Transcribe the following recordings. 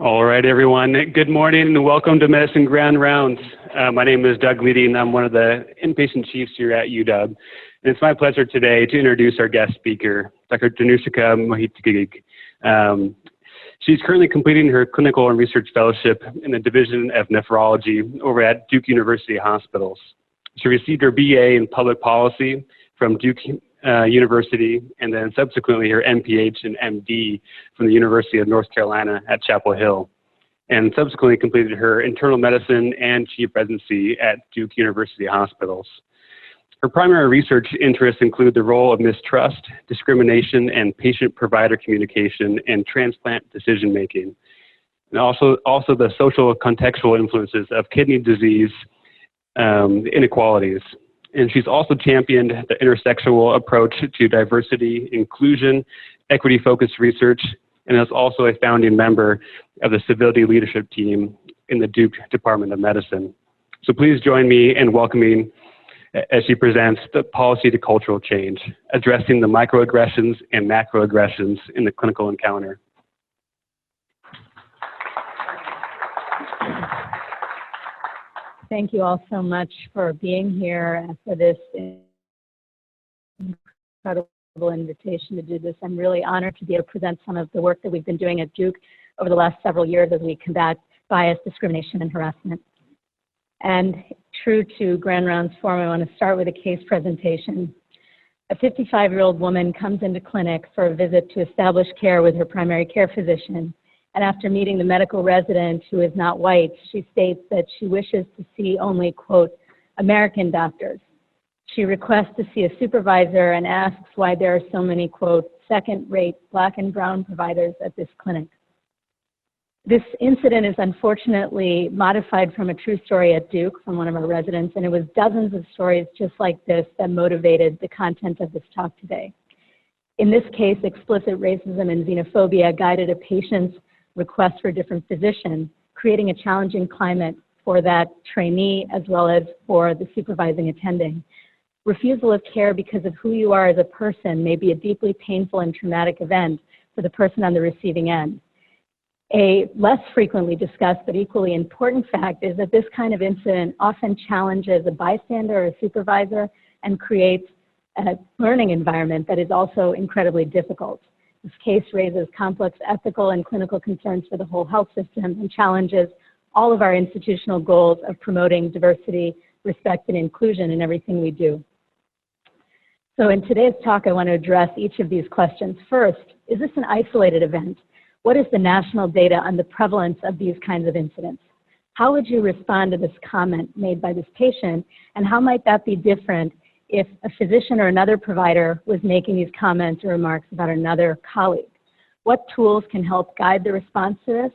All right, everyone. Good morning and welcome to Medicine Grand Rounds. My name is Doug Leedy and I'm one of the inpatient chiefs here at UW. And it's my pleasure today to introduce our guest speaker, Dr. Dinushika Mohottige. She's currently completing her clinical and research fellowship in the Division of Nephrology over at Duke University Hospitals. She received her BA in Public Policy from Duke University, and then subsequently her MPH and MD from the University of North Carolina at Chapel Hill, and subsequently completed her internal medicine and chief residency at Duke University Hospitals. Her primary research interests include the role of mistrust, discrimination, and patient-provider communication and transplant decision-making, and also the social contextual influences of kidney disease inequalities. And she's also championed the intersectional approach to diversity, inclusion, equity-focused research, and is also a founding member of the Civility Leadership Team in the Duke Department of Medicine. So please join me in welcoming as she presents the Policy to Cultural Change, addressing the microaggressions and macroaggressions in the clinical encounter. Thank you all so much for being here and for this incredible invitation to do this. I'm really honored to be able to present some of the work that we've been doing at Duke over the last several years as we combat bias, discrimination, and harassment. And true to Grand Rounds form, I want to start with a case presentation. A 55-year-old woman comes into clinic for a visit to establish care with her primary care physician. And after meeting the medical resident, who is not white, she states that she wishes to see only, quote, American doctors. She requests to see a supervisor and asks why there are so many, quote, second-rate Black and brown providers at this clinic. This incident is unfortunately modified from a true story at Duke from one of our residents, and it was dozens of stories just like this that motivated the content of this talk today. In this case, explicit racism and xenophobia guided a patient's request for a different physician, creating a challenging climate for that trainee as well as for the supervising attending. Refusal of care because of who you are as a person may be a deeply painful and traumatic event for the person on the receiving end. A less frequently discussed but equally important fact is that this kind of incident often challenges a bystander or a supervisor and creates a learning environment that is also incredibly difficult. This case raises complex ethical and clinical concerns for the whole health system and challenges all of our institutional goals of promoting diversity, respect, and inclusion in everything we do. So in today's talk, I want to address each of these questions. First, is this an isolated event? What is the national data on the prevalence of these kinds of incidents? How would you respond to this comment made by this patient, and how might that be different if a physician or another provider was making these comments or remarks about another colleague? What tools can help guide the response to this?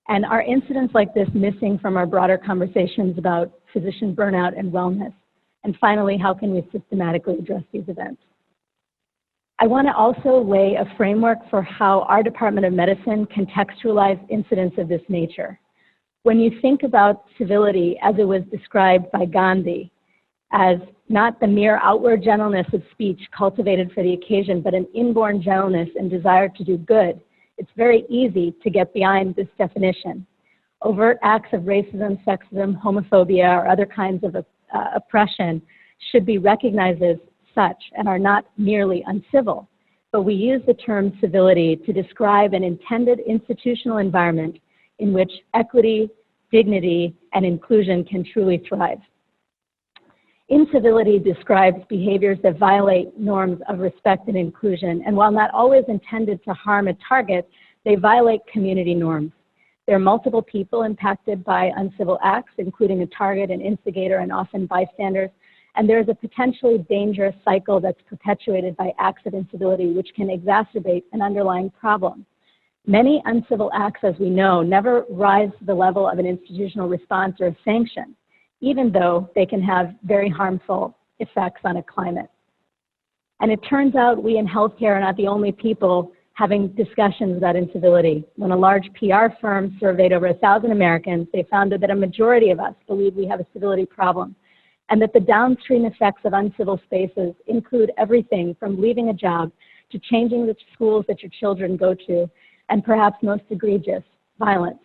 And are incidents like this missing from our broader conversations about physician burnout and wellness? And finally, how can we systematically address these events? I want to also lay a framework for how our Department of Medicine contextualizes incidents of this nature. When you think about civility as it was described by Gandhi, as not the mere outward gentleness of speech cultivated for the occasion, but an inborn gentleness and desire to do good, it's very easy to get behind this definition. Overt acts of racism, sexism, homophobia, or other kinds of oppression should be recognized as such and are not merely uncivil. But we use the term civility to describe an intended institutional environment in which equity, dignity, and inclusion can truly thrive. Incivility describes behaviors that violate norms of respect and inclusion, and while not always intended to harm a target, they violate community norms. There are multiple people impacted by uncivil acts, including a target, an instigator, and often bystanders, and there is a potentially dangerous cycle that's perpetuated by acts of incivility, which can exacerbate an underlying problem. Many uncivil acts, as we know, never rise to the level of an institutional response or a sanction, even though they can have very harmful effects on a climate. And it turns out we in healthcare are not the only people having discussions about incivility. When a large PR firm surveyed over 1,000 Americans, they found that a majority of us believe we have a civility problem, and that the downstream effects of uncivil spaces include everything from leaving a job to changing the schools that your children go to, and perhaps most egregious, violence.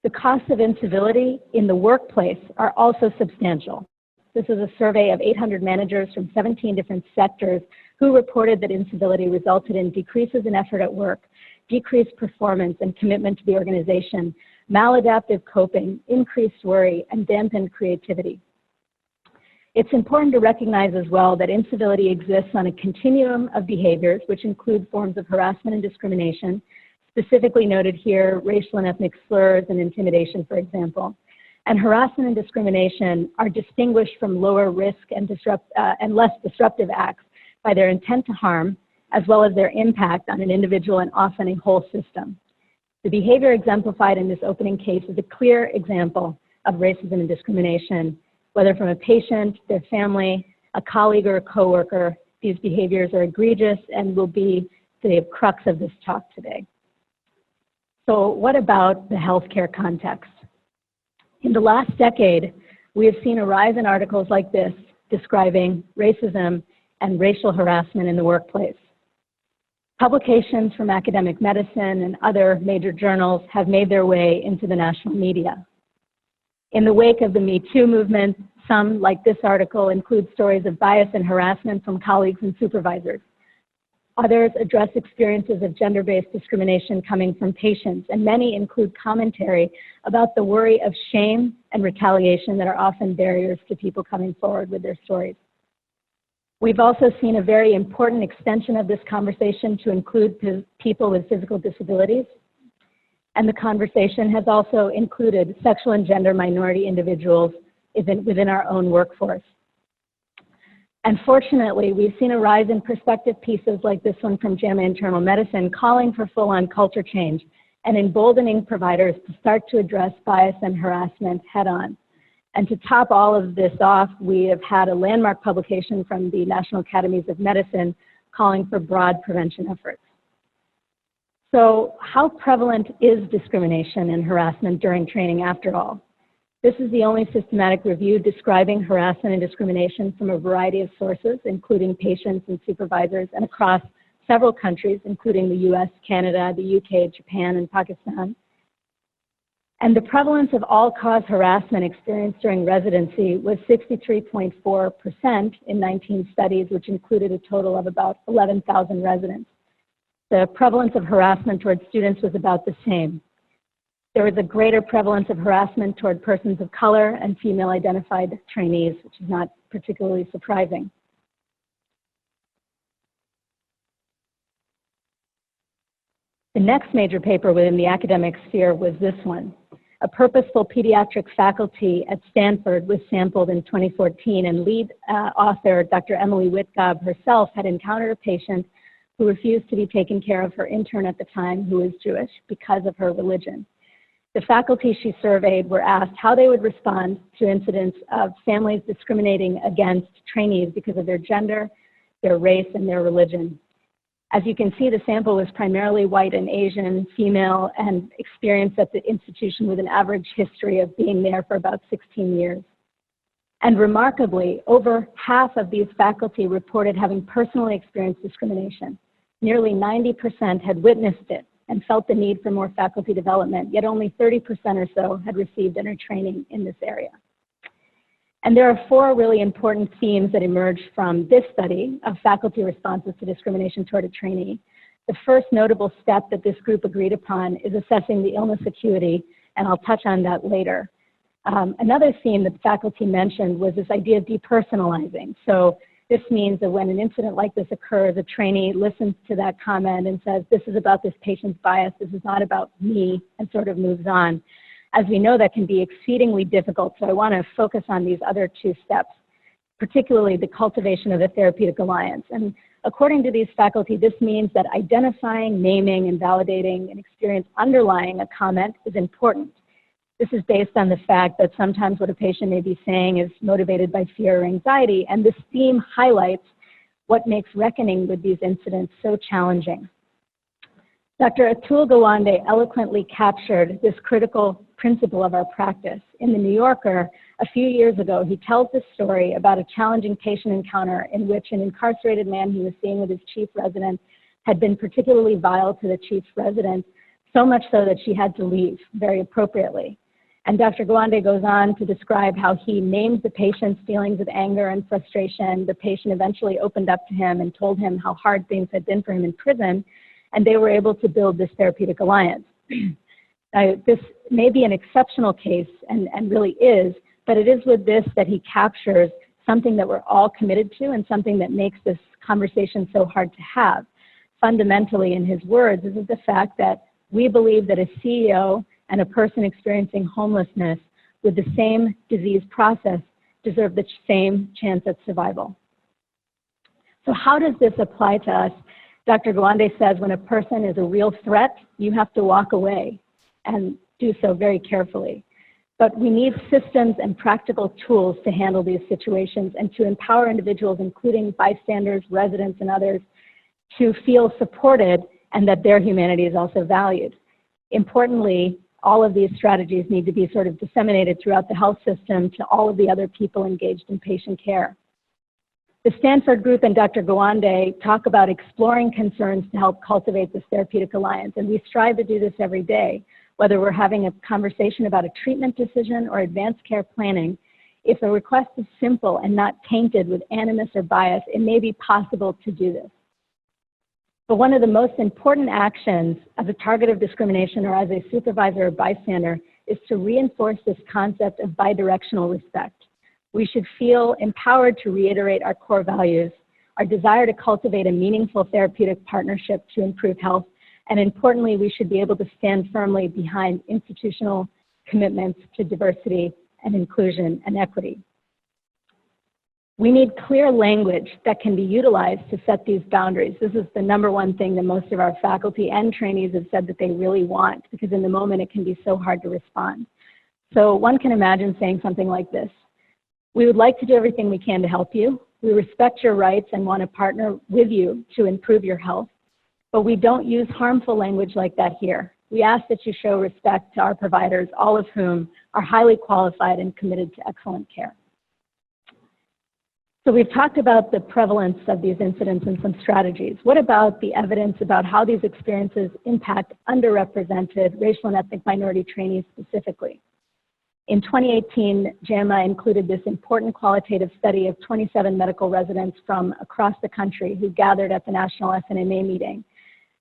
The costs of incivility in the workplace are also substantial. This is a survey of 800 managers from 17 different sectors who reported that incivility resulted in decreases in effort at work, decreased performance and commitment to the organization, maladaptive coping, increased worry, and dampened creativity. It's important to recognize as well that incivility exists on a continuum of behaviors, which include forms of harassment and discrimination, specifically noted here, racial and ethnic slurs and intimidation, for example. And harassment and discrimination are distinguished from lower risk and less disruptive acts by their intent to harm, as well as their impact on an individual and often a whole system. The behavior exemplified in this opening case is a clear example of racism and discrimination, whether from a patient, their family, a colleague, or a coworker. These behaviors are egregious and will be the crux of this talk today. So what about the healthcare context? In the last decade, we have seen a rise in articles like this describing racism and racial harassment in the workplace. Publications from academic medicine and other major journals have made their way into the national media. In the wake of the Me Too movement, some, like this article, include stories of bias and harassment from colleagues and supervisors. Others address experiences of gender-based discrimination coming from patients, and many include commentary about the worry of shame and retaliation that are often barriers to people coming forward with their stories. We've also seen a very important extension of this conversation to include people with physical disabilities. And the conversation has also included sexual and gender minority individuals within our own workforce. And fortunately, we've seen a rise in perspective pieces like this one from JAMA Internal Medicine calling for full-on culture change and emboldening providers to start to address bias and harassment head-on. And to top all of this off, we have had a landmark publication from the National Academies of Medicine calling for broad prevention efforts. So how prevalent is discrimination and harassment during training after all? This is the only systematic review describing harassment and discrimination from a variety of sources, including patients and supervisors, and across several countries, including the US, Canada, the UK, Japan, and Pakistan. And the prevalence of all-cause harassment experienced during residency was 63.4% in 19 studies, which included a total of about 11,000 residents. The prevalence of harassment towards students was about the same. There was a greater prevalence of harassment toward persons of color and female-identified trainees, which is not particularly surprising. The next major paper within the academic sphere was this one. A purposeful pediatric faculty at Stanford was sampled in 2014, and lead author, Dr. Emily Whitgob herself, had encountered a patient who refused to be taken care of her intern at the time, who was Jewish, because of her religion. The faculty she surveyed were asked how they would respond to incidents of families discriminating against trainees because of their gender, their race, and their religion. As you can see, the sample was primarily white and Asian, female, and experienced at the institution with an average history of being there for about 16 years. And remarkably, over half of these faculty reported having personally experienced discrimination. Nearly 90% had witnessed it and felt the need for more faculty development, yet only 30% or so had received any training in this area. And there are four really important themes that emerged from this study of faculty responses to discrimination toward a trainee. The first notable step that this group agreed upon is assessing the illness acuity, and I'll touch on that later. Another theme that the faculty mentioned was this idea of depersonalizing. So this means that when an incident like this occurs, a trainee listens to that comment and says, this is about this patient's bias, this is not about me, and sort of moves on. As we know, that can be exceedingly difficult, so I want to focus on these other two steps, particularly the cultivation of a therapeutic alliance. And according to these faculty, this means that identifying, naming, and validating an experience underlying a comment is important. This is based on the fact that sometimes what a patient may be saying is motivated by fear or anxiety, and this theme highlights what makes reckoning with these incidents so challenging. Dr. Atul Gawande eloquently captured this critical principle of our practice. In the New Yorker, a few years ago, he tells this story about a challenging patient encounter in which an incarcerated man he was seeing with his chief resident had been particularly vile to the chief's resident, so much so that she had to leave very appropriately. And Dr. Gawande goes on to describe how he named the patient's feelings of anger and frustration. The patient eventually opened up to him and told him how hard things had been for him in prison, and they were able to build this therapeutic alliance. This may be an exceptional case, and really is, but it is with this that he captures something that we're all committed to and something that makes this conversation so hard to have. Fundamentally, in his words, is the fact that we believe that a CEO and a person experiencing homelessness with the same disease process deserve the same chance at survival. So how does this apply to us? Dr. Gawande says when a person is a real threat, you have to walk away and do so very carefully. But we need systems and practical tools to handle these situations and to empower individuals, including bystanders, residents, and others, to feel supported and that their humanity is also valued. Importantly, all of these strategies need to be sort of disseminated throughout the health system to all of the other people engaged in patient care. The Stanford group and Dr. Gawande talk about exploring concerns to help cultivate this therapeutic alliance, and we strive to do this every day, whether we're having a conversation about a treatment decision or advanced care planning. If a request is simple and not tainted with animus or bias, it may be possible to do this. But one of the most important actions as a target of discrimination or as a supervisor or bystander is to reinforce this concept of bidirectional respect. We should feel empowered to reiterate our core values, our desire to cultivate a meaningful therapeutic partnership to improve health, and importantly, we should be able to stand firmly behind institutional commitments to diversity and inclusion and equity. We need clear language that can be utilized to set these boundaries. This is the #1 thing that most of our faculty and trainees have said that they really want, because in the moment it can be so hard to respond. So one can imagine saying something like this: we would like to do everything we can to help you. We respect your rights and want to partner with you to improve your health, but we don't use harmful language like that here. We ask that you show respect to our providers, all of whom are highly qualified and committed to excellent care. So we've talked about the prevalence of these incidents and some strategies. What about the evidence about how these experiences impact underrepresented racial and ethnic minority trainees specifically? In 2018, JAMA included this important qualitative study of 27 medical residents from across the country who gathered at the National SNMA meeting.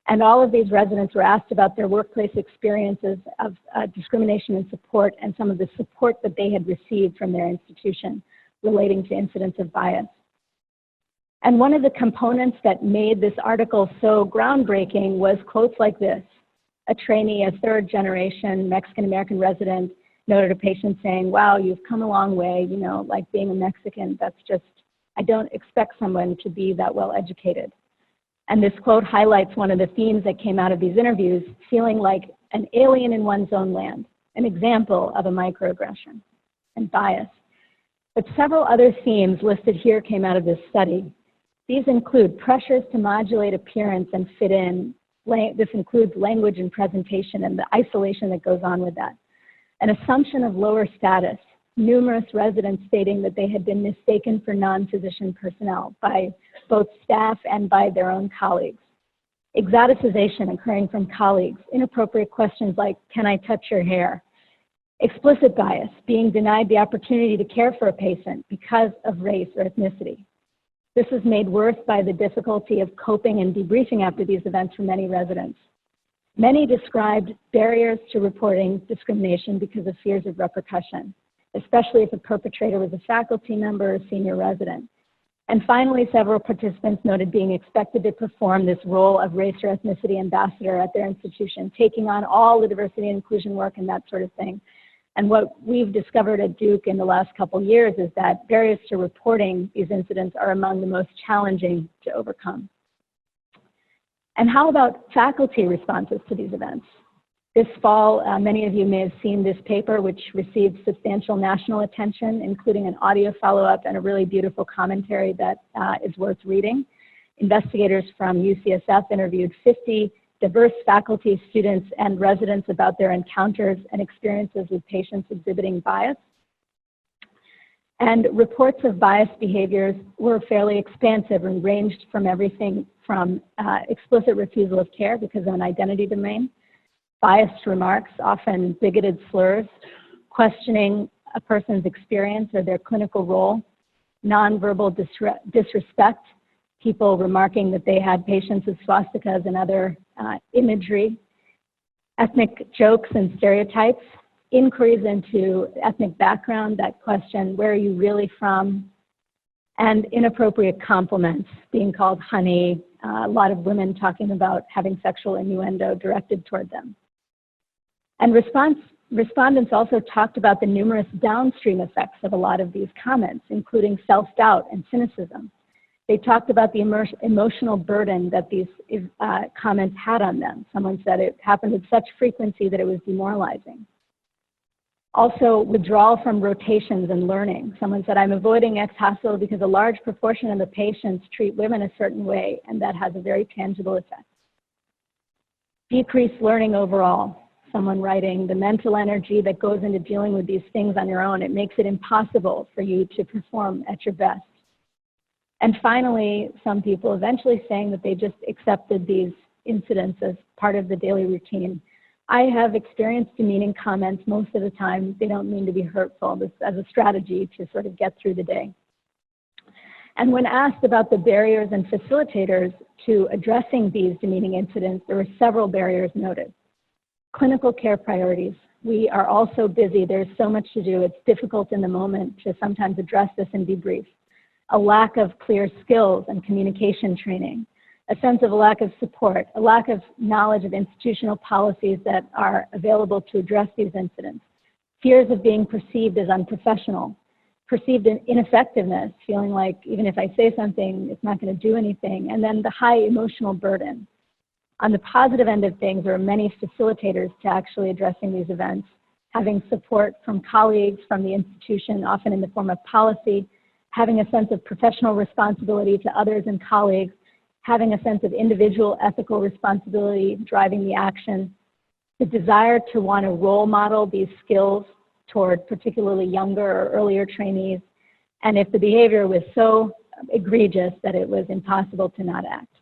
And all of these residents were asked about their workplace experiences of discrimination and support, and some of the support that they had received from their institution relating to incidents of bias. And one of the components that made this article so groundbreaking was quotes like this. A trainee, a third-generation Mexican-American resident, noted a patient saying, "Wow, you've come a long way, you know, like being a Mexican, that's just, I don't expect someone to be that well educated." And this quote highlights one of the themes that came out of these interviews, feeling like an alien in one's own land, an example of a microaggression and bias. But several other themes listed here came out of this study. These include pressures to modulate appearance and fit in. This includes language and presentation and the isolation that goes on with that. An assumption of lower status, numerous residents stating that they had been mistaken for non-physician personnel by both staff and by their own colleagues. Exoticization occurring from colleagues, inappropriate questions like, "Can I touch your hair?" Explicit bias, being denied the opportunity to care for a patient because of race or ethnicity. This is made worse by the difficulty of coping and debriefing after these events for many residents. Many described barriers to reporting discrimination because of fears of repercussion, especially if a perpetrator was a faculty member or senior resident. And finally, several participants noted being expected to perform this role of race or ethnicity ambassador at their institution, taking on all the diversity and inclusion work and that sort of thing. And what we've discovered at Duke in the last couple years is that barriers to reporting these incidents are among the most challenging to overcome. And how about faculty responses to these events? This fall, many of you may have seen this paper, which received substantial national attention, including an audio follow-up and a really beautiful commentary that is worth reading. Investigators from UCSF interviewed 50 diverse faculty, students, and residents about their encounters and experiences with patients exhibiting bias. And reports of biased behaviors were fairly expansive and ranged from everything from explicit refusal of care because of an identity domain, biased remarks, often bigoted slurs, questioning a person's experience or their clinical role, nonverbal disrespect, people remarking that they had patients with swastikas and other imagery, ethnic jokes and stereotypes, inquiries into ethnic background that question, where are you really from, and inappropriate compliments, being called honey, a lot of women talking about having sexual innuendo directed toward them. And respondents also talked about the numerous downstream effects of a lot of these comments, including self-doubt and cynicism. They talked about the emotional burden that these comments had on them. Someone said it happened with such frequency that it was demoralizing. Also, withdrawal from rotations and learning. Someone said, I'm avoiding ex-hospital because a large proportion of the patients treat women a certain way, and that has a very tangible effect. Decreased learning overall. Someone writing, the mental energy that goes into dealing with these things on your own, it makes it impossible for you to perform at your best. And finally, some people eventually saying that they just accepted these incidents as part of the daily routine. I have experienced demeaning comments most of the time. They don't mean to be hurtful, this as a strategy to sort of get through the day. And when asked about the barriers and facilitators to addressing these demeaning incidents, there were several barriers noted. Clinical care priorities. We are all so busy. There's so much to do. It's difficult in the moment to sometimes address this and debrief. A lack of clear skills and communication training. A sense of a lack of support, a lack of knowledge of institutional policies that are available to address these incidents, fears of being perceived as unprofessional, perceived ineffectiveness, feeling like even if I say something, it's not going to do anything, and then the high emotional burden. On the positive end of things, there are many facilitators to actually addressing these events, having support from colleagues, from the institution, often in the form of policy, having a sense of professional responsibility to others and colleagues, having a sense of individual ethical responsibility driving the action, the desire to want to role model these skills toward particularly younger or earlier trainees, and if the behavior was so egregious that it was impossible to not act.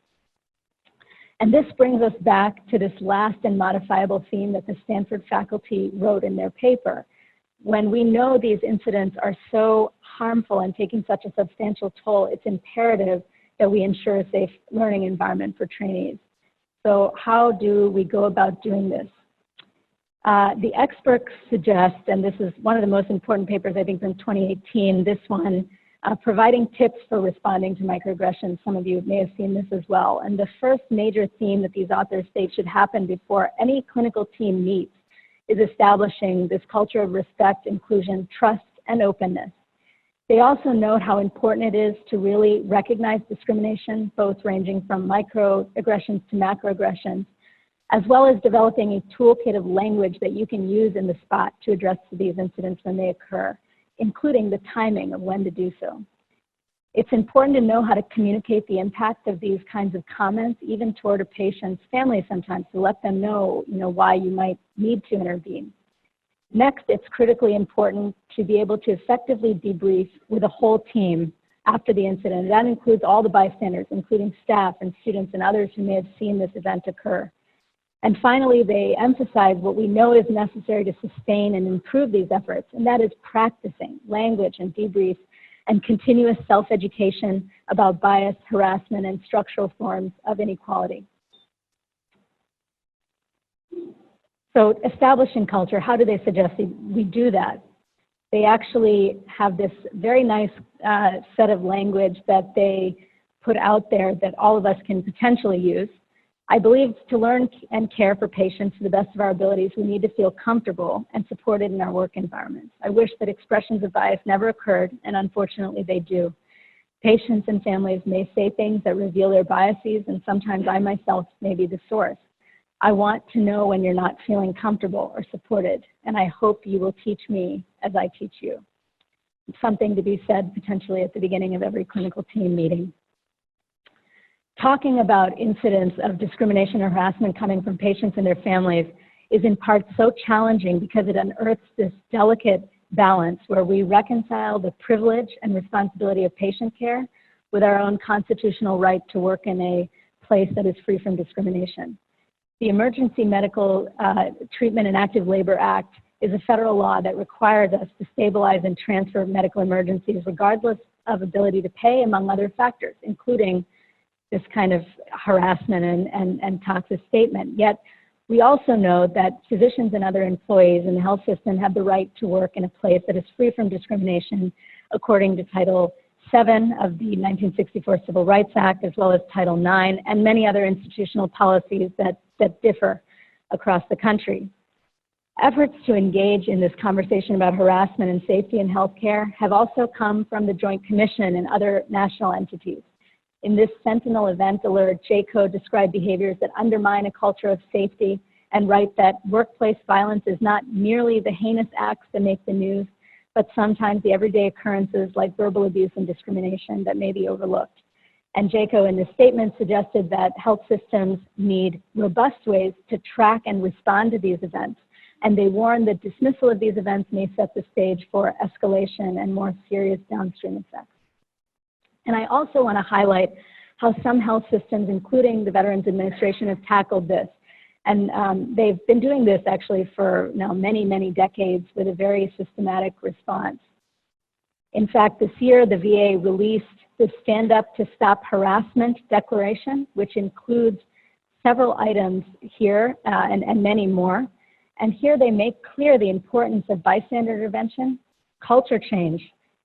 And this brings us back to this last and modifiable theme that the Stanford faculty wrote in their paper. When we know these incidents are so harmful and taking such a substantial toll, it's imperative that we ensure a safe learning environment for trainees. So how do we go about doing this? The experts suggest, and this is one of the most important papers I think from 2018, this one, providing tips for responding to microaggressions. Some of you may have seen this as well. And the first major theme that these authors state should happen before any clinical team meets is establishing this culture of respect, inclusion, trust, and openness. They also note how important it is to really recognize discrimination, both ranging from microaggressions to macroaggressions, as well as developing a toolkit of language that you can use in the spot to address these incidents when they occur, including the timing of when to do so. It's important to know how to communicate the impact of these kinds of comments, even toward a patient's family sometimes, to let them know, why you might need to intervene. Next, it's critically important to be able to effectively debrief with a whole team after the incident. That includes all the bystanders, including staff and students and others who may have seen this event occur. And finally, they emphasize what we know is necessary to sustain and improve these efforts, and that is practicing language and debrief and continuous self-education about bias, harassment, and structural forms of inequality. So establishing culture, how do they suggest we do that? They actually have this very nice set of language that they put out there that all of us can potentially use. I believe to learn and care for patients to the best of our abilities, we need to feel comfortable and supported in our work environments. I wish that expressions of bias never occurred, and unfortunately they do. Patients and families may say things that reveal their biases, and sometimes I myself may be the source. I want to know when you're not feeling comfortable or supported, and I hope you will teach me as I teach you. It's something to be said potentially at the beginning of every clinical team meeting. Talking about incidents of discrimination or harassment coming from patients and their families is in part so challenging because it unearths this delicate balance where we reconcile the privilege and responsibility of patient care with our own constitutional right to work in a place that is free from discrimination. The Emergency Medical Treatment and Active Labor Act is a federal law that requires us to stabilize and transfer medical emergencies regardless of ability to pay, among other factors, including this kind of harassment and toxic statement. Yet, we also know that physicians and other employees in the health system have the right to work in a place that is free from discrimination according to Title VII of the 1964 Civil Rights Act, as well as Title IX, and many other institutional policies that differ across the country. Efforts to engage in this conversation about harassment and safety in healthcare have also come from the Joint Commission and other national entities. In this Sentinel Event Alert, JCO described behaviors that undermine a culture of safety and write that workplace violence is not merely the heinous acts that make the news, but sometimes the everyday occurrences like verbal abuse and discrimination that may be overlooked. And JCO in this statement suggested that health systems need robust ways to track and respond to these events. And they warn that dismissal of these events may set the stage for escalation and more serious downstream effects. And I also want to highlight how some health systems, including the Veterans Administration, have tackled this. And they've been doing this actually for now many, many decades with a very systematic response. In fact, this year, the VA released the Stand Up to Stop Harassment Declaration, which includes several items here and many more. And here they make clear the importance of bystander intervention, culture change,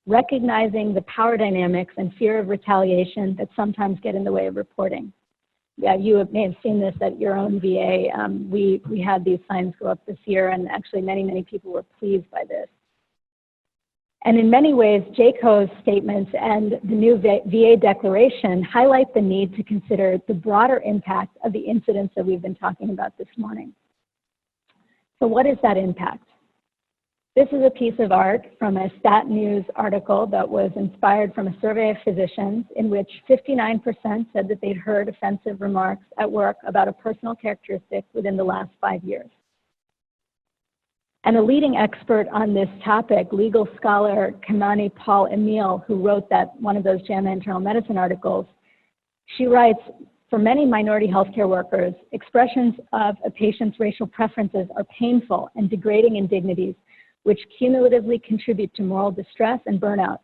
recognizing the power dynamics and fear of retaliation that sometimes get in the way of reporting. Yeah, you may have seen this at your own VA. We had these signs go up this year, and actually many, many people were pleased by this. And in many ways, JCO's statements and the new VA declaration highlight the need to consider the broader impact of the incidents that we've been talking about this morning. So what is that impact? This is a piece of art from a Stat News article that was inspired from a survey of physicians in which 59% said that they'd heard offensive remarks at work about a personal characteristic within the last 5 years. And a leading expert on this topic, legal scholar Kamani Paul Emile, who wrote one of those JAMA Internal Medicine articles, she writes, for many minority healthcare workers, expressions of a patient's racial preferences are painful and degrading indignities, which cumulatively contribute to moral distress and burnout.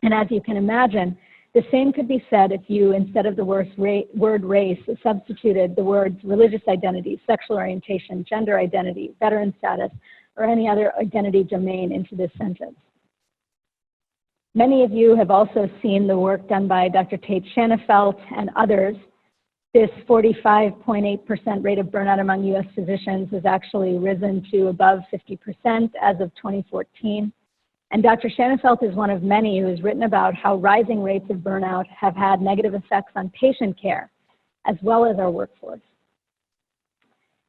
And as you can imagine, the same could be said if you, instead of the word race, substituted the words religious identity, sexual orientation, gender identity, veteran status, or any other identity domain into this sentence. Many of you have also seen the work done by Dr. Tate Shanafelt and others. This 45.8% rate of burnout among US physicians has actually risen to above 50% as of 2014. And Dr. Shanafelt is one of many who has written about how rising rates of burnout have had negative effects on patient care, as well as our workforce.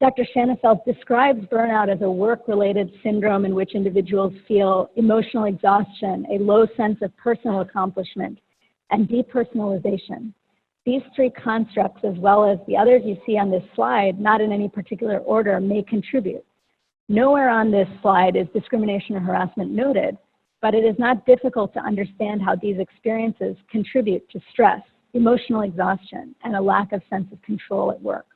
Dr. Shanafelt describes burnout as a work-related syndrome in which individuals feel emotional exhaustion, a low sense of personal accomplishment, and depersonalization. These three constructs, as well as the others you see on this slide, not in any particular order, may contribute. Nowhere on this slide is discrimination or harassment noted, but it is not difficult to understand how these experiences contribute to stress, emotional exhaustion, and a lack of sense of control at work.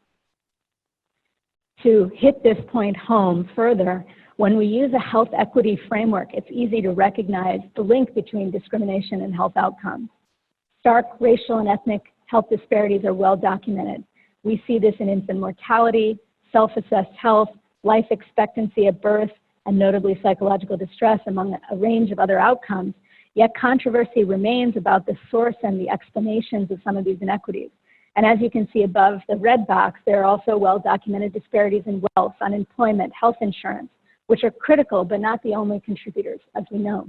To hit this point home further, when we use a health equity framework, it's easy to recognize the link between discrimination and health outcomes. Stark racial and ethnic health disparities are well documented. We see this in infant mortality, self-assessed health, life expectancy at birth, and notably psychological distress, among a range of other outcomes. Yet controversy remains about the source and the explanations of some of these inequities. And as you can see above the red box, there are also well-documented disparities in wealth, unemployment, health insurance, which are critical but not the only contributors, as we know.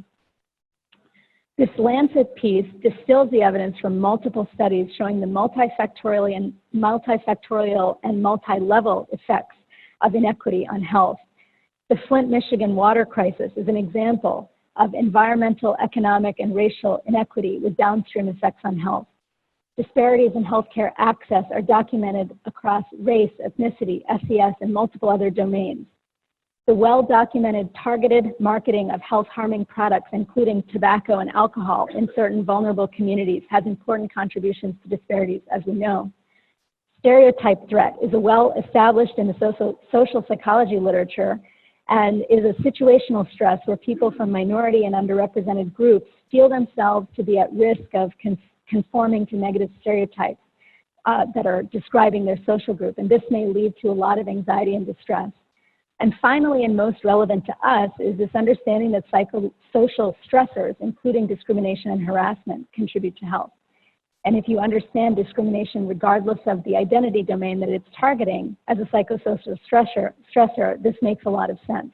This Lancet piece distills the evidence from multiple studies showing the multifactorial and multi-level effects of inequity on health. The Flint, Michigan water crisis is an example of environmental, economic, and racial inequity with downstream effects on health. Disparities in healthcare access are documented across race, ethnicity, SES, and multiple other domains. The well-documented targeted marketing of health-harming products, including tobacco and alcohol, in certain vulnerable communities has important contributions to disparities, as we know. stereotype threat is a well established in the social psychology literature and is a situational stress where people from minority and underrepresented groups feel themselves to be at risk of conforming to negative stereotypes that are describing their social group, and this may lead to a lot of anxiety and distress. And finally, and most relevant to us, is this understanding that psychosocial stressors, including discrimination and harassment, contribute to health. And if you understand discrimination regardless of the identity domain that it's targeting as a psychosocial stressor, this makes a lot of sense.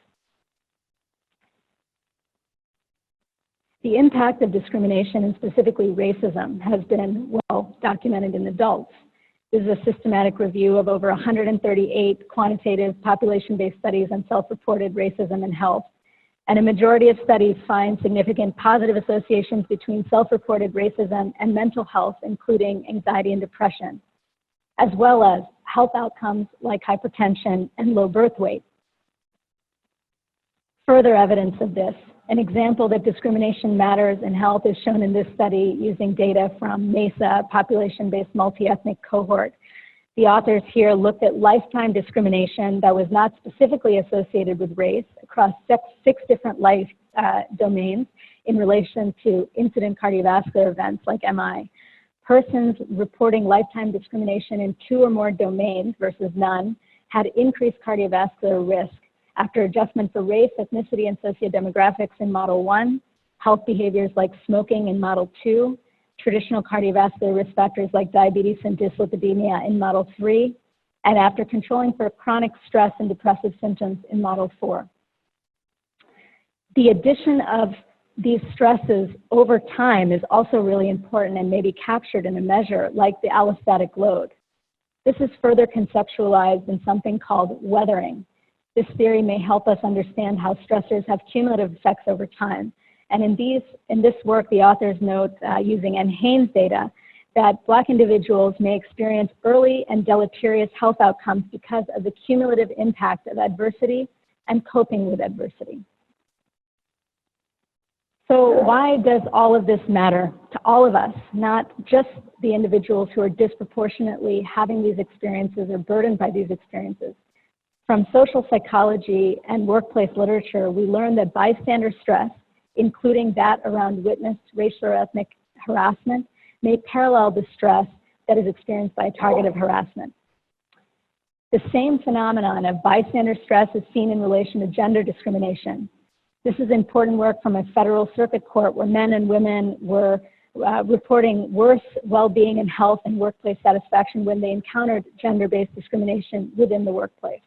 The impact of discrimination, and specifically racism, has been well documented in adults. This is a systematic review of over 138 quantitative population-based studies on self-reported racism and health. And a majority of studies find significant positive associations between self-reported racism and mental health, including anxiety and depression, as well as health outcomes like hypertension and low birth weight. Further evidence of this, an example that discrimination matters in health is shown in this study using data from MESA, population-based multi-ethnic cohort. The authors here looked at lifetime discrimination that was not specifically associated with race across six different life domains in relation to incident cardiovascular events like MI. Persons reporting lifetime discrimination in 2 or more domains versus none had increased cardiovascular risk after adjustment for race, ethnicity, and sociodemographics in Model 1, health behaviors like smoking in Model 2, traditional cardiovascular risk factors like diabetes and dyslipidemia in Model 3, and after controlling for chronic stress and depressive symptoms in Model 4. The addition of these stresses over time is also really important and may be captured in a measure like the allostatic load. This is further conceptualized in something called weathering. This theory may help us understand how stressors have cumulative effects over time. And in this work, the authors note, using NHANES data, that Black individuals may experience early and deleterious health outcomes because of the cumulative impact of adversity and coping with adversity. So why does all of this matter to all of us, not just the individuals who are disproportionately having these experiences or burdened by these experiences? From social psychology and workplace literature, we learn that bystander stress, including that around witnessed racial or ethnic harassment, may parallel the stress that is experienced by a target of harassment. The same phenomenon of bystander stress is seen in relation to gender discrimination. This is important work from a federal circuit court where men and women were reporting worse well-being and health and workplace satisfaction when they encountered gender-based discrimination within the workplace.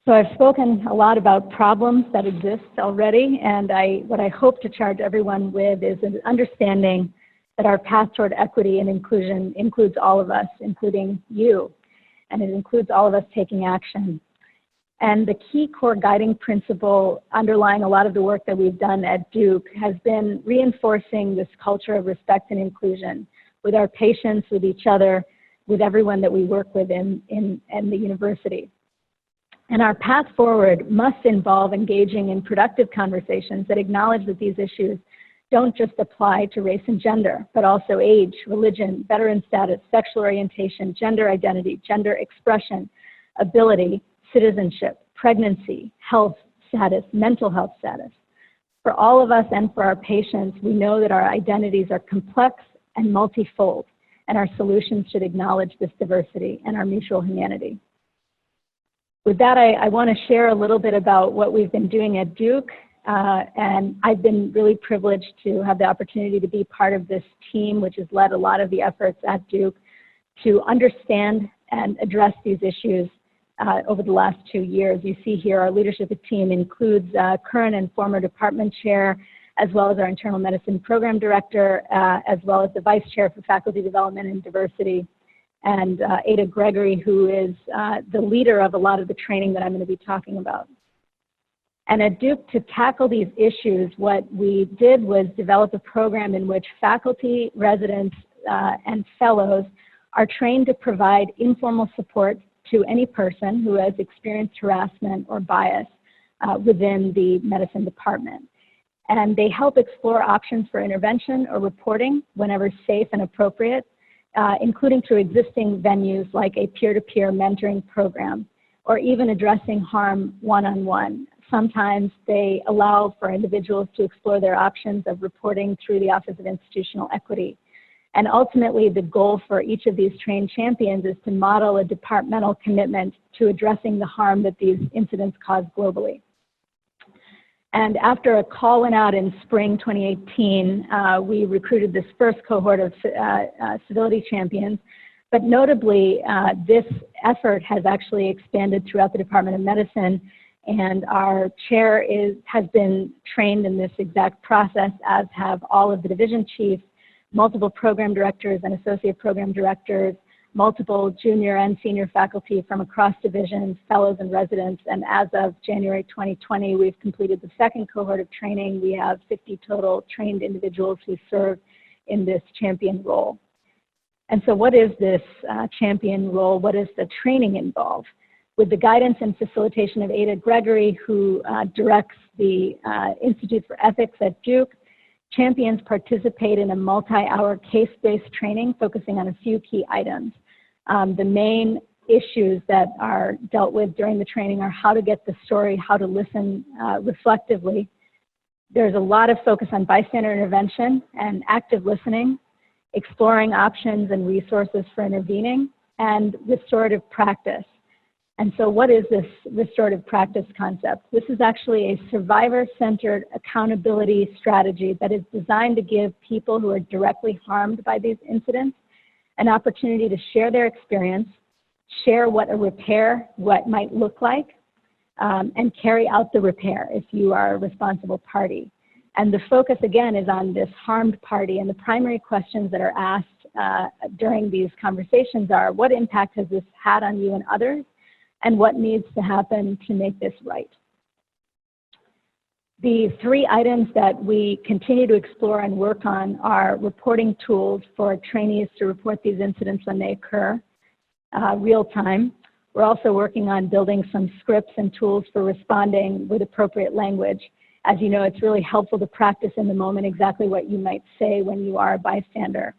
So I've spoken a lot about problems that exist already, and what I hope to charge everyone with is an understanding that our path toward equity and inclusion includes all of us, including you, and it includes all of us taking action. And the key core guiding principle underlying a lot of the work that we've done at Duke has been reinforcing this culture of respect and inclusion with our patients, with each other, with everyone that we work with in the university. And our path forward must involve engaging in productive conversations that acknowledge that these issues don't just apply to race and gender, but also age, religion, veteran status, sexual orientation, gender identity, gender expression, ability, citizenship, pregnancy, health status, mental health status. For all of us and for our patients, we know that our identities are complex and multifold, and our solutions should acknowledge this diversity and our mutual humanity. With that, I want to share a little bit about what we've been doing at Duke, and I've been really privileged to have the opportunity to be part of this team, which has led a lot of the efforts at Duke to understand and address these issues over the last 2 years. You see here our leadership team includes current and former department chair, as well as our internal medicine program director, as well as the vice chair for faculty development and diversity, and Ada Gregory, who is the leader of a lot of the training that I'm going to be talking about. And at Duke, to tackle these issues, what we did was develop a program in which faculty, residents, and fellows are trained to provide informal support to any person who has experienced harassment or bias within the medicine department. And they help explore options for intervention or reporting whenever safe and appropriate. including through existing venues like a peer-to-peer mentoring program, or even addressing harm one-on-one. Sometimes they allow for individuals to explore their options of reporting through the Office of Institutional Equity. And ultimately, the goal for each of these trained champions is to model a departmental commitment to addressing the harm that these incidents cause globally. And after a call went out in spring 2018, we recruited this first cohort of civility champions. But notably, this effort has actually expanded throughout the Department of Medicine, and our chair has been trained in this exact process, as have all of the division chiefs, multiple program directors and associate program directors, multiple junior and senior faculty from across divisions, fellows and residents. And as of January 2020, we've completed the second cohort of training. We have 50 total trained individuals who serve in this champion role. And so what is this champion role? What does the training involve? With the guidance and facilitation of Ada Gregory, who directs the Institute for Ethics at Duke, champions participate in a multi-hour case-based training focusing on a few key items. The main issues that are dealt with during the training are how to get the story, how to listen reflectively. There's a lot of focus on bystander intervention and active listening, exploring options and resources for intervening, and restorative practice. And so what is this restorative practice concept? This is actually a survivor-centered accountability strategy that is designed to give people who are directly harmed by these incidents an opportunity to share their experience, share what a repair, what might look like, and carry out the repair if you are a responsible party. And the focus, again, is on this harmed party, and the primary questions that are asked during these conversations are, what impact has this had on you and others? And what needs to happen to make this right? The three items that we continue to explore and work on are reporting tools for trainees to report these incidents when they occur, real time. We're also working on building some scripts and tools for responding with appropriate language. As you know, it's really helpful to practice in the moment exactly what you might say when you are a bystander.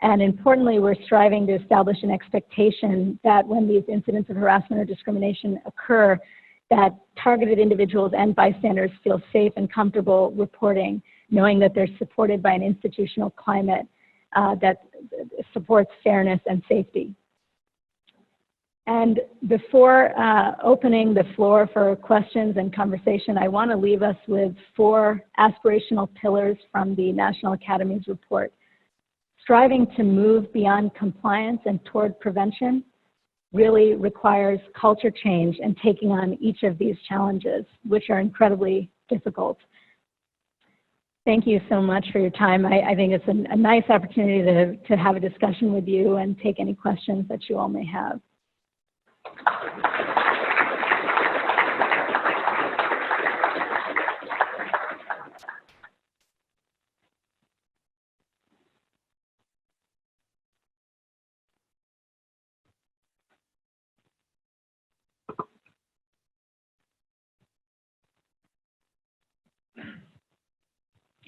And importantly, we're striving to establish an expectation that when these incidents of harassment or discrimination occur, that targeted individuals and bystanders feel safe and comfortable reporting, knowing that they're supported by an institutional climate that supports fairness and safety. And before opening the floor for questions and conversation, I want to leave us with 4 aspirational pillars from the National Academy's report. Striving to move beyond compliance and toward prevention really requires culture change and taking on each of these challenges, which are incredibly difficult. Thank you so much for your time. I think it's a nice opportunity to have a discussion with you and take any questions that you all may have.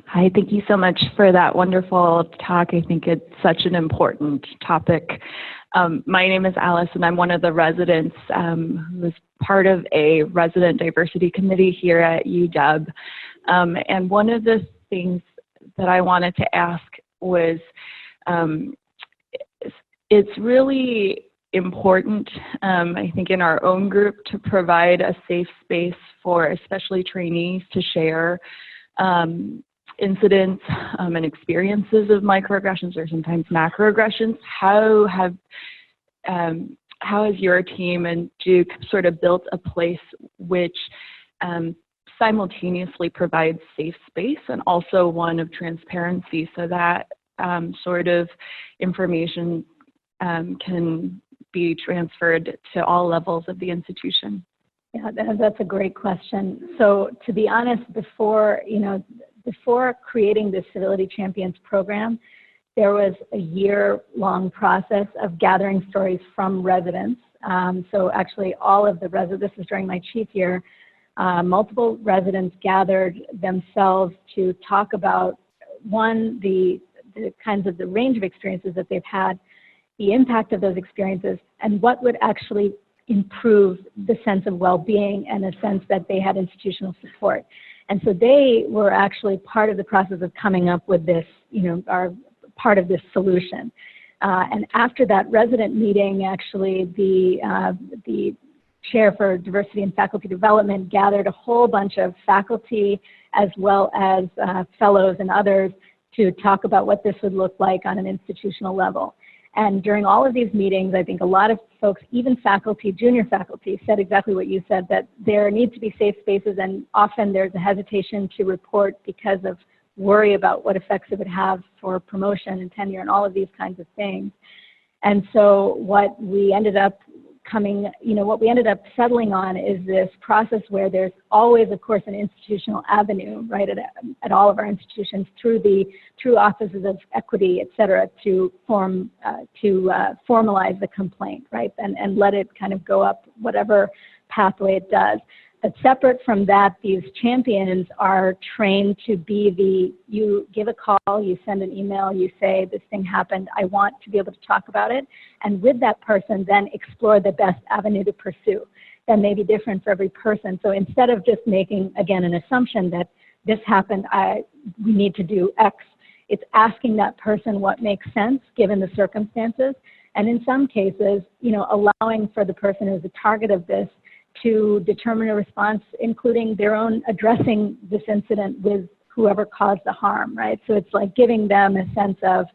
Hi, thank you so much for that wonderful talk. I think it's such an important topic. My name is Alice, and I'm one of the residents who is part of a resident diversity committee here at UW. And one of the things that I wanted to ask was, it's really important, I think, in our own group to provide a safe space for especially trainees to share incidents and experiences of microaggressions or sometimes macroaggressions. How has your team and Duke sort of built a place which simultaneously provides safe space and also one of transparency, so that sort of information can be transferred to all levels of the institution? Yeah, that's a great question. So to be honest, before creating the Civility Champions program, there was a year-long process of gathering stories from residents. So actually all of the residents, this was during my chief year, multiple residents gathered themselves to talk about, one, the kinds of the range of experiences that they've had, the impact of those experiences, and what would actually improve the sense of well-being and a sense that they had institutional support. And so they were actually part of the process of coming up with this, are part of this solution. And after that resident meeting, actually, the chair for diversity and faculty development gathered a whole bunch of faculty as well as fellows and others to talk about what this would look like on an institutional level. And during all of these meetings, I think a lot of folks, even faculty, junior faculty, said exactly what you said, that there need to be safe spaces, and often there's a hesitation to report because of worry about what effects it would have for promotion and tenure and all of these kinds of things. And so what we ended up settling on is this process where there's always, of course, an institutional avenue, right, at all of our institutions through offices of equity, et cetera, to formalize the complaint, right, and let it kind of go up whatever pathway it does. But separate from that, these champions are trained to be you give a call, you send an email, you say, this thing happened, I want to be able to talk about it. And with that person, then explore the best avenue to pursue. That may be different for every person. So instead of just making, again, an assumption that this happened, we need to do X, it's asking that person what makes sense given the circumstances. And in some cases, allowing for the person who's the target of this to determine a response, including their own addressing this incident with whoever caused the harm, right? So it's like giving them a sense of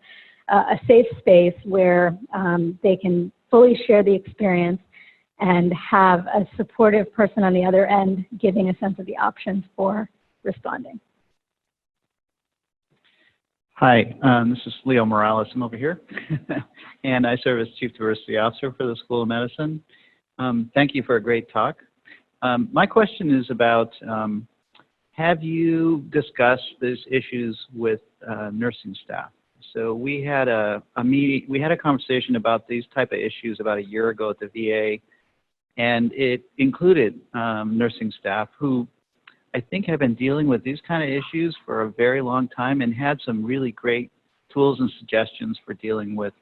a safe space where they can fully share the experience and have a supportive person on the other end giving a sense of the options for responding. Hi, this is Leo Morales. I'm over here, and I serve as Chief Diversity Officer for the School of Medicine. Thank you for a great talk. My question is about, have you discussed these issues with nursing staff? So we had a conversation about these type of issues about a year ago at the VA, and it included nursing staff who I think have been dealing with these kind of issues for a very long time and had some really great tools and suggestions for dealing with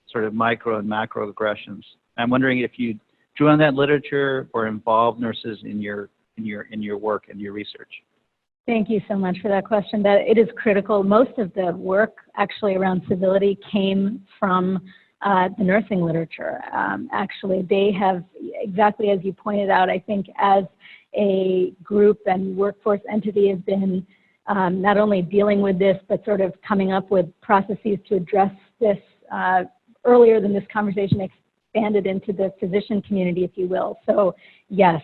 sort of micro and macroaggressions. I'm wondering if you drew on that literature or involved nurses in your work and your research. Thank you so much for that question. That it is critical. Most of the work actually around civility came from the nursing literature. Actually, they have, exactly as you pointed out, I think as a group and workforce entity have been not only dealing with this, but sort of coming up with processes to address this earlier than this conversation expanded into the physician community, if you will. So yes,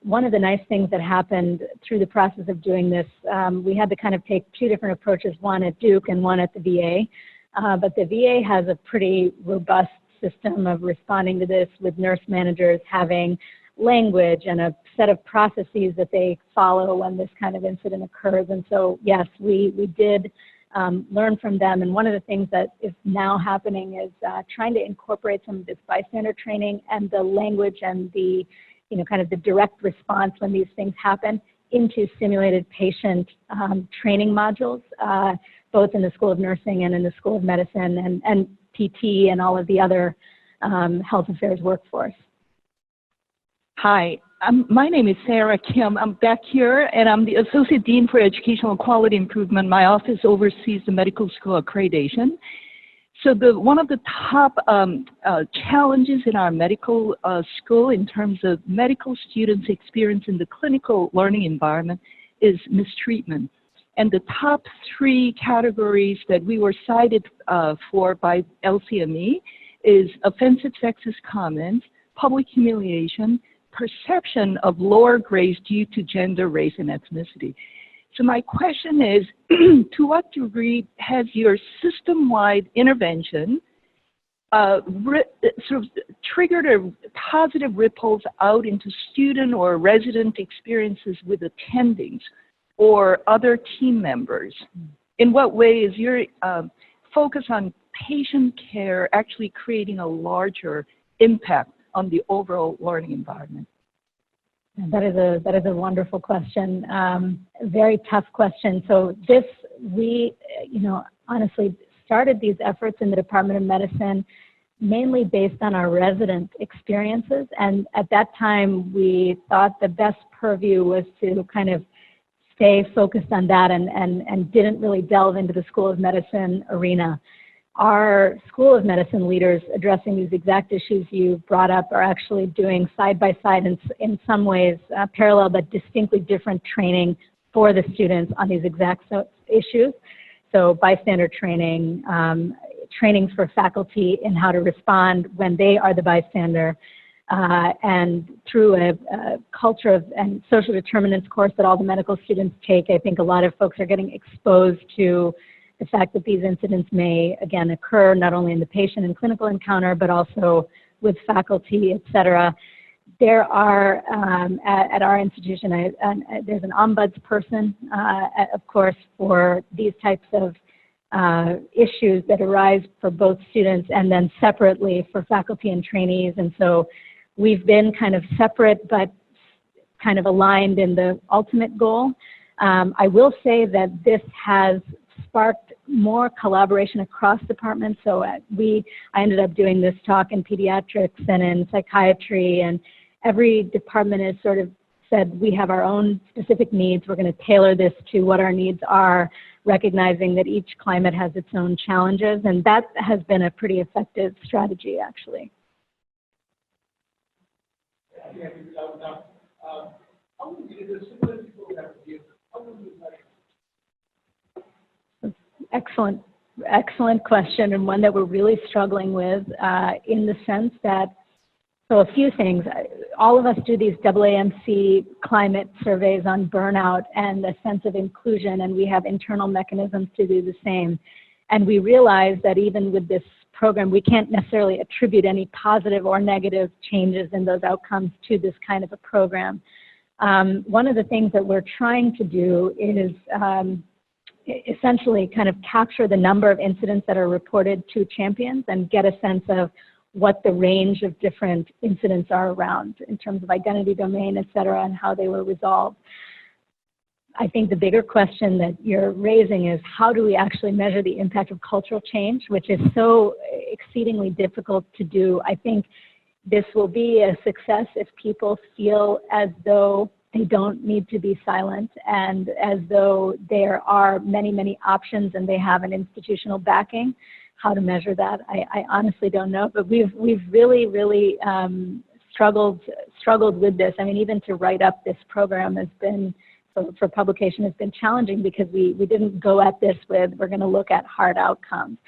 one of the nice things that happened through the process of doing this, we had to kind of take two different approaches, one at Duke and one at the VA. But the VA has a pretty robust system of responding to this, with nurse managers having language and a set of processes that they follow when this kind of incident occurs. And so yes, we did learn from them. And one of the things that is now happening is trying to incorporate some of this bystander training and the language and the, kind of the direct response when these things happen into simulated patient training modules, both in the School of Nursing and in the School of Medicine and PT and all of the other health affairs workforce. Hi, my name is Sarah Kim. I'm back here, and I'm the Associate Dean for Educational Quality Improvement. My office oversees the medical school accreditation. So one of the top challenges in our medical school in terms of medical students' experience in the clinical learning environment is mistreatment. And the top three categories that we were cited for by LCME is offensive sexist comments, public humiliation, perception of lower grades due to gender, race, and ethnicity. So my question is, to what degree has your system-wide intervention sort of triggered a positive ripples out into student or resident experiences with attendings or other team members? In what way is your focus on patient care actually creating a larger impact on the overall learning environment? That is a wonderful question. A very tough question. So this, honestly, started these efforts in the Department of Medicine mainly based on our resident experiences. And at that time, we thought the best purview was to kind of stay focused on that and didn't really delve into the School of Medicine arena. Our School of Medicine leaders addressing these exact issues you brought up are actually doing side-by-side in some ways parallel but distinctly different training for the students on these exact issues. So bystander training, training for faculty in how to respond when they are the bystander, and through a culture of and social determinants course that all the medical students take, I think a lot of folks are getting exposed to the fact that these incidents may, again, occur not only in the patient and clinical encounter, but also with faculty, et cetera. There are, at our institution, there's an ombudsperson, of course, for these types of issues that arise for both students and then separately for faculty and trainees. And so we've been kind of separate, but kind of aligned in the ultimate goal. I will say that this has sparked more collaboration across departments. So I ended up doing this talk in pediatrics and in psychiatry, and every department has sort of said, we have our own specific needs. We're going to tailor this to what our needs are, recognizing that each climate has its own challenges. And that has been a pretty effective strategy, actually. Excellent question, and one that we're really struggling with in the sense that, so a few things. All of us do these AAMC climate surveys on burnout and a sense of inclusion, and we have internal mechanisms to do the same. And we realize that even with this program, we can't necessarily attribute any positive or negative changes in those outcomes to this kind of a program. One of the things that we're trying to do is essentially kind of capture the number of incidents that are reported to champions and get a sense of what the range of different incidents are around in terms of identity domain, et cetera, and how they were resolved. I think the bigger question that you're raising is how do we actually measure the impact of cultural change, which is so exceedingly difficult to do. I think this will be a success if people feel as though they don't need to be silent and as though there are many, many options and they have an institutional backing. How to measure that, I honestly don't know, but we've really struggled with this. I mean, even to write up this program has been, for publication, has been challenging because we didn't go at this with, we're going to look at hard outcomes.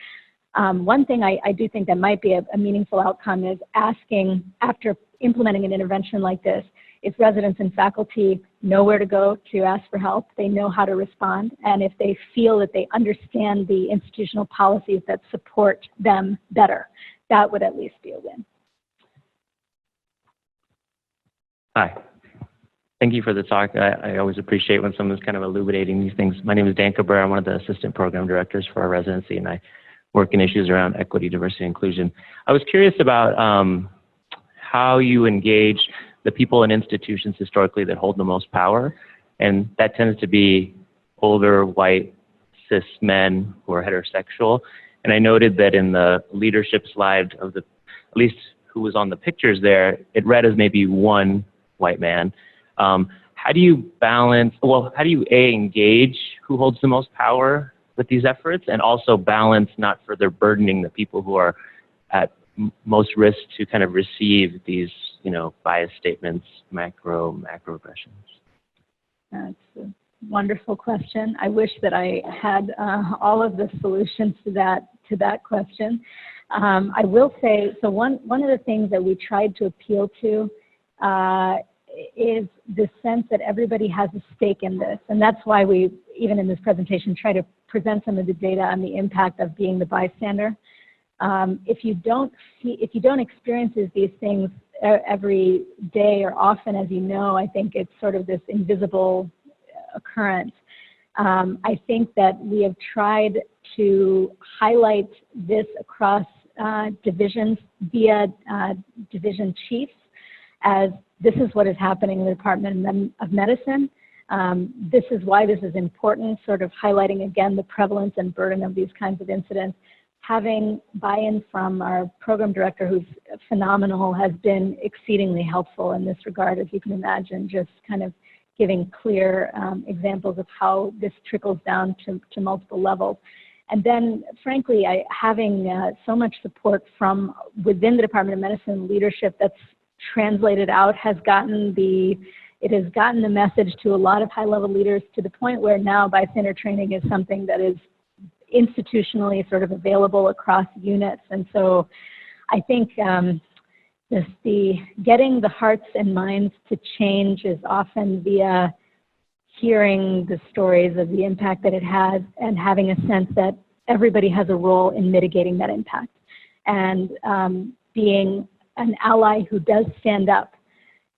One thing I do think that might be a meaningful outcome is asking, after implementing an intervention like this, if residents and faculty know where to go to ask for help, they know how to respond, and if they feel that they understand the institutional policies that support them better, that would at least be a win. Hi. Thank you for the talk. I always appreciate when someone's kind of illuminating these things. My name is Dan Cabrera. I'm one of the assistant program directors for our residency, and I work in issues around equity, diversity, and inclusion. I was curious about how you engage the people in institutions historically that hold the most power, and that tends to be older, white, cis men who are heterosexual. And I noted that in the leadership slide of the, at least who was on the pictures there, it read as maybe one white man. How do you balance, well, how do you engage who holds the most power with these efforts, and also balance not further burdening the people who are at most risk to kind of receive these, you know, bias statements, macroaggressions? That's a wonderful question. I wish that I had all of the solutions to that question. I will say, so one of the things that we tried to appeal to is the sense that everybody has a stake in this, and that's why we, even in this presentation, try to present some of the data on the impact of being the bystander. If you don't experience these things every day or often, as you know, I think it's sort of this invisible occurrence. I think that we have tried to highlight this across divisions via division chiefs, as this is what is happening in the Department of Medicine. This is why this is important, sort of highlighting again the prevalence and burden of these kinds of incidents. Having buy-in from our program director, who's phenomenal, has been exceedingly helpful in this regard, as you can imagine, just kind of giving clear examples of how this trickles down to multiple levels. And then, frankly, having so much support from within the Department of Medicine leadership that's translated out has gotten the message to a lot of high-level leaders, to the point where now bystander training is something that is institutionally sort of available across units. And so I think getting the hearts and minds to change is often via hearing the stories of the impact that it has and having a sense that everybody has a role in mitigating that impact. And being an ally who does stand up,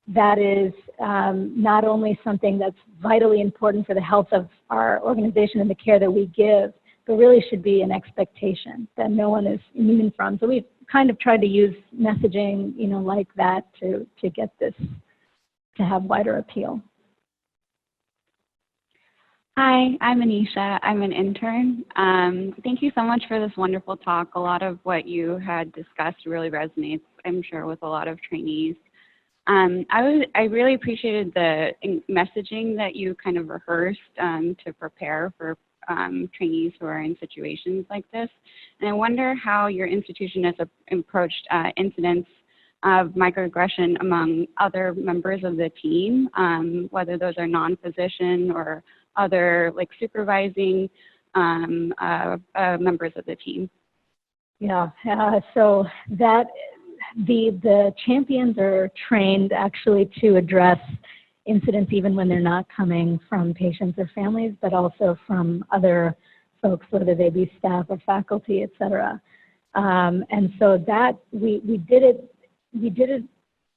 that is not only something that's vitally important for the health of our organization and the care that we give, but really should be an expectation that no one is immune from. So we've kind of tried to use messaging, like that to get this to have wider appeal. Hi, I'm Anisha. I'm an intern. Thank you so much for this wonderful talk. A lot of what you had discussed really resonates, I'm sure, with a lot of trainees. I really appreciated the messaging that you kind of rehearsed to prepare for trainees who are in situations like this. And I wonder how your institution has approached incidents of microaggression among other members of the team, whether those are non-physician or other like supervising members of the team. Yeah, so that the champions are trained actually to address incidents even when they're not coming from patients or families, but also from other folks, whether they be staff or faculty, et cetera. And so that we did it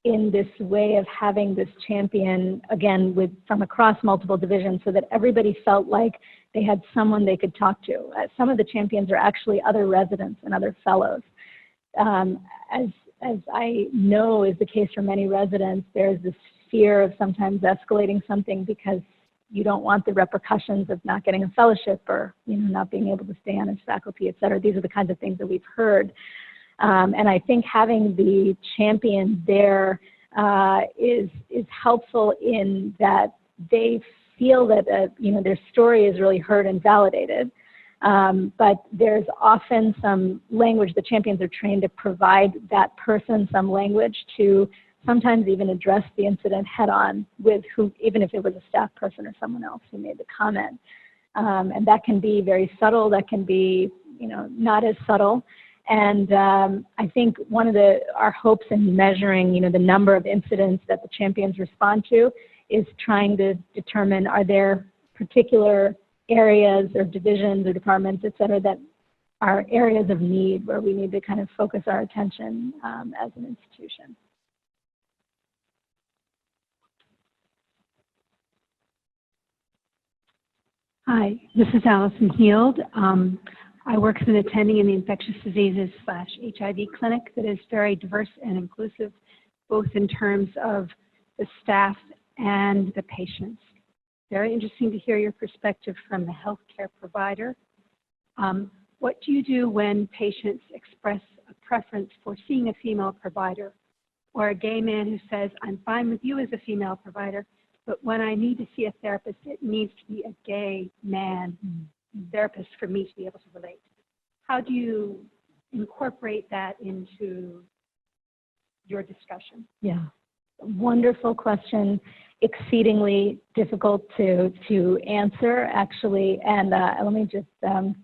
in this way of having this champion, again, from across multiple divisions, so that everybody felt like they had someone they could talk to. Some of the champions are actually other residents and other fellows. As I know is the case for many residents, there's this fear of sometimes escalating something because you don't want the repercussions of not getting a fellowship or not being able to stay on as faculty, et cetera. These are the kinds of things that we've heard. And I think having the champion there is helpful in that they feel that their story is really heard and validated. But there's often some language. The champions are trained to provide that person some language to sometimes even address the incident head on with who, even if it was a staff person or someone else who made the comment. And that can be very subtle. That can be, not as subtle. And I think one of our hopes in measuring, the number of incidents that the champions respond to is trying to determine, are there particular areas or divisions or departments, et cetera, that are areas of need where we need to kind of focus our attention as an institution. Hi, this is Allison Heald. I work as an attending in the infectious diseases / HIV clinic that is very diverse and inclusive, both in terms of the staff and the patients. Very interesting to hear your perspective from the healthcare provider. What do you do when patients express a preference for seeing a female provider, or a gay man who says, I'm fine with you as a female provider, but when I need to see a therapist, it needs to be a gay man therapist for me to be able to relate? How do you incorporate that into your discussion? Yeah, wonderful question. Exceedingly difficult to answer, actually. And let me just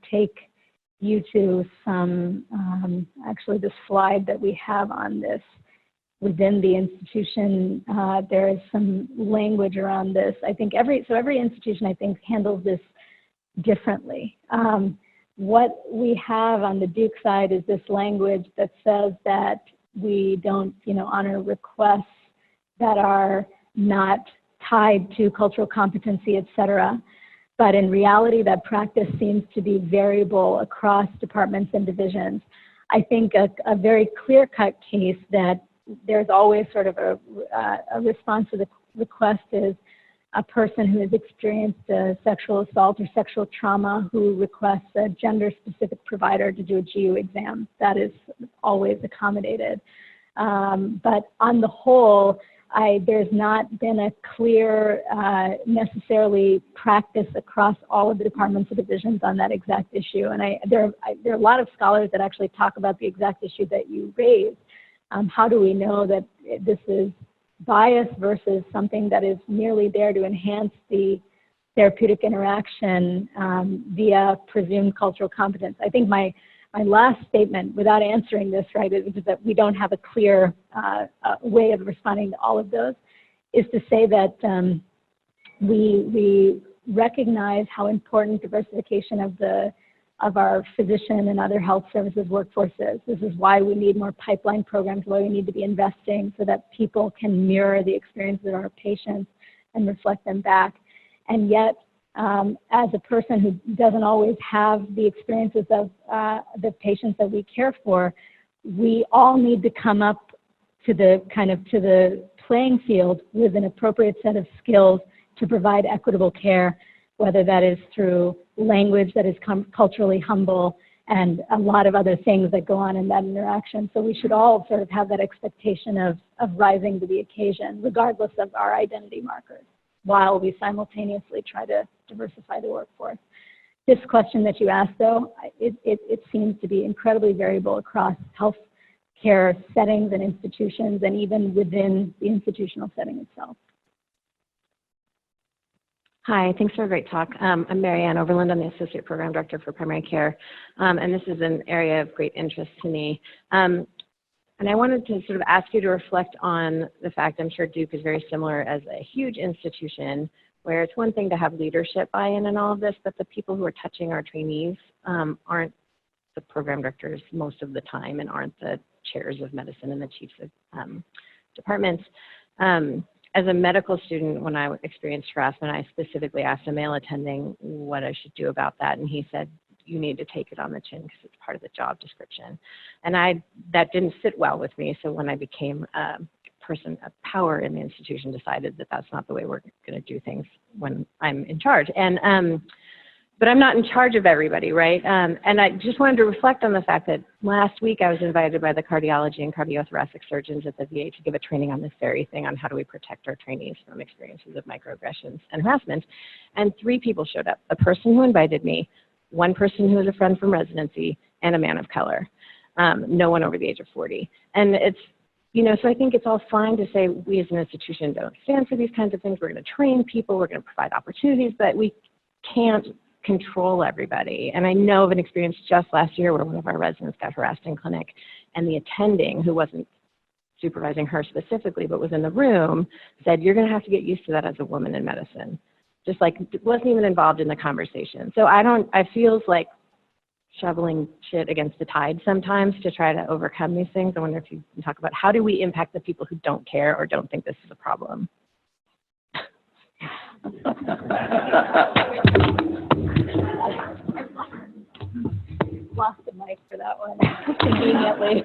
take you to some, actually the slide that we have on this. Within the institution, there is some language around this. I think every institution, I think, handles this differently. What we have on the Duke side is this language that says that we don't, honor requests that are not tied to cultural competency, et cetera. But in reality, that practice seems to be variable across departments and divisions. I think a very clear-cut case that there's always sort of a response to the request is, a person who has experienced a sexual assault or sexual trauma who requests a gender-specific provider to do a GU exam. That is always accommodated. But on the whole, there's not been a clear, necessarily practice across all of the departments or divisions on that exact issue. And there are a lot of scholars that actually talk about the exact issue that you raised. How do we know that this is bias versus something that is merely there to enhance the therapeutic interaction via presumed cultural competence? I think my last statement, without answering this, right, is that we don't have a clear way of responding to all of those, is to say that we recognize how important diversification of our physician and other health services workforce is. This is why we need more pipeline programs, why we need to be investing so that people can mirror the experiences of our patients and reflect them back. And yet, as a person who doesn't always have the experiences of the patients that we care for, we all need to come up to the playing field with an appropriate set of skills to provide equitable care, whether that is through language that is culturally humble and a lot of other things that go on in that interaction. So we should all sort of have that expectation of rising to the occasion, regardless of our identity markers, while we simultaneously try to diversify the workforce. This question that you asked, though, it seems to be incredibly variable across healthcare settings and institutions, and even within the institutional setting itself. Hi, thanks for a great talk. I'm Marianne Overland. I'm the Associate Program Director for Primary Care, and this is an area of great interest to me. And I wanted to sort of ask you to reflect on the fact, I'm sure Duke is very similar as a huge institution, where it's one thing to have leadership buy-in and all of this, but the people who are touching our trainees aren't the program directors most of the time and aren't the chairs of medicine and the chiefs of departments. As a medical student, when I experienced harassment, I specifically asked a male attending what I should do about that, and he said, you need to take it on the chin because it's part of the job description. And that didn't sit well with me, so when I became a person of power in the institution, decided that that's not the way we're going to do things when I'm in charge. And but I'm not in charge of everybody, right? And I just wanted to reflect on the fact that last week I was invited by the cardiology and cardiothoracic surgeons at the VA to give a training on this very thing, on how do we protect our trainees from experiences of microaggressions and harassment. And 3 people showed up: a person who invited me, one person who was a friend from residency, and a man of color. No one over the age of 40. And it's, you know, so I think it's all fine to say we as an institution don't stand for these kinds of things. We're going to train people, we're going to provide opportunities, but we can't control everybody. And I know of an experience just last year where one of our residents got harassed in clinic, and the attending, who wasn't supervising her specifically but was in the room, said, you're going to have to get used to that as a woman in medicine. Just like wasn't even involved in the conversation. So I feels like shoveling shit against the tide sometimes to try to overcome these things. I wonder if you can talk about how do we impact the people who don't care or don't think this is a problem? Lost the mic for that one conveniently.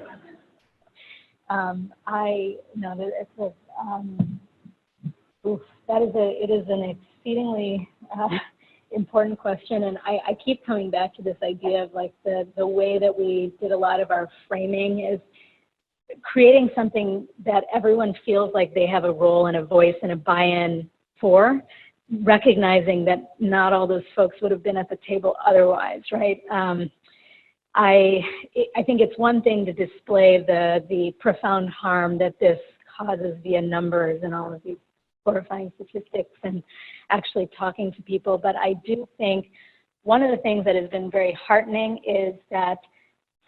It is an exceedingly important question, and I keep coming back to this idea of like the way that we did a lot of our framing is creating something that everyone feels like they have a role and a voice and a buy-in for, recognizing that not all those folks would have been at the table otherwise, right? I think it's one thing to display the profound harm that this causes via numbers and all of these horrifying statistics and actually talking to people, but I do think one of the things that has been very heartening is that